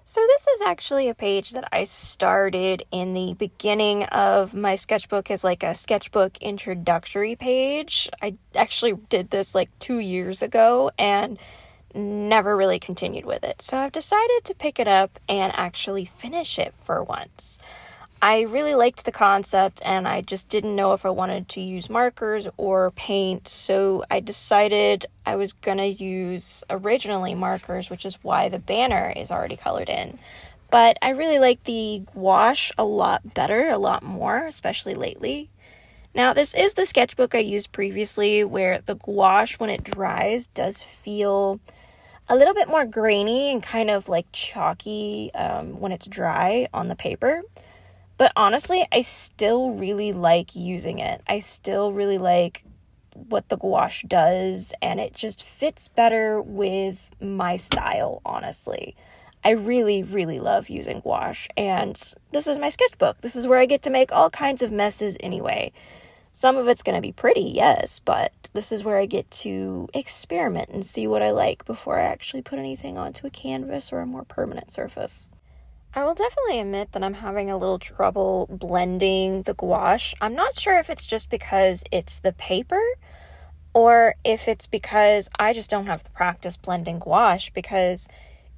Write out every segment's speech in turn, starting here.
So this is actually a page that I started in the beginning of my sketchbook as like a sketchbook introductory page. I actually did this like 2 years ago and never really continued with it. So I've decided to pick it up and actually finish it for once. I really liked the concept and I just didn't know if I wanted to use markers or paint, so I decided I was going to use originally markers, which is why the banner is already colored in. But I really like the gouache a lot better, a lot more, especially lately. Now, this is the sketchbook I used previously where the gouache, when it dries, does feel a little bit more grainy and kind of like chalky when it's dry on the paper. But honestly, I still really like using it. I still really like what the gouache does, and it just fits better with my style, honestly. I really, really love using gouache, and this is my sketchbook. This is where I get to make all kinds of messes anyway. Some of it's going to be pretty, yes, but this is where I get to experiment and see what I like before I actually put anything onto a canvas or a more permanent surface. I will definitely admit that I'm having a little trouble blending the gouache. I'm not sure if it's just because it's the paper or if it's because I just don't have the practice blending gouache, because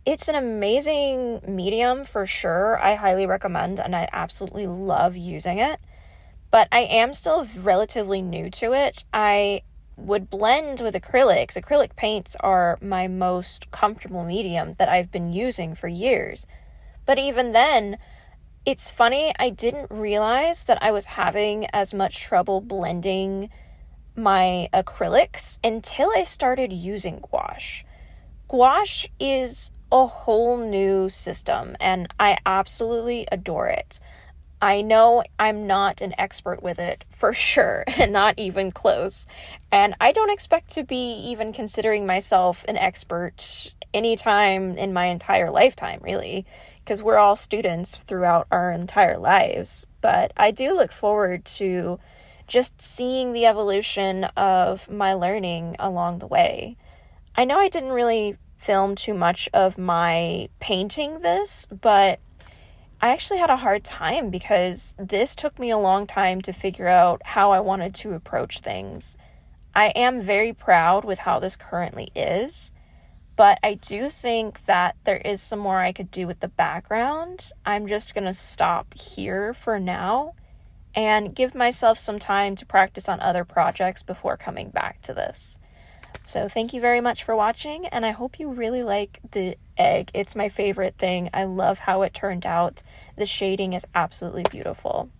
it's an amazing medium for sure. I highly recommend and I absolutely love using it. But I am still relatively new to it. I would blend with acrylics. Acrylic paints are my most comfortable medium that I've been using for years. But even then, it's funny, I didn't realize that I was having as much trouble blending my acrylics until I started using gouache. Gouache is a whole new system, and I absolutely adore it. I know I'm not an expert with it for sure, and not even close. And I don't expect to be even considering myself an expert anytime in my entire lifetime, really, because we're all students throughout our entire lives. But I do look forward to just seeing the evolution of my learning along the way. I know I didn't really film too much of my painting this, but I actually had a hard time because this took me a long time to figure out how I wanted to approach things. I am very proud with how this currently is, but I do think that there is some more I could do with the background. I'm just going to stop here for now and give myself some time to practice on other projects before coming back to this. So thank you very much for watching, and I hope you really like the egg. It's my favorite thing. I love how it turned out. The shading is absolutely beautiful.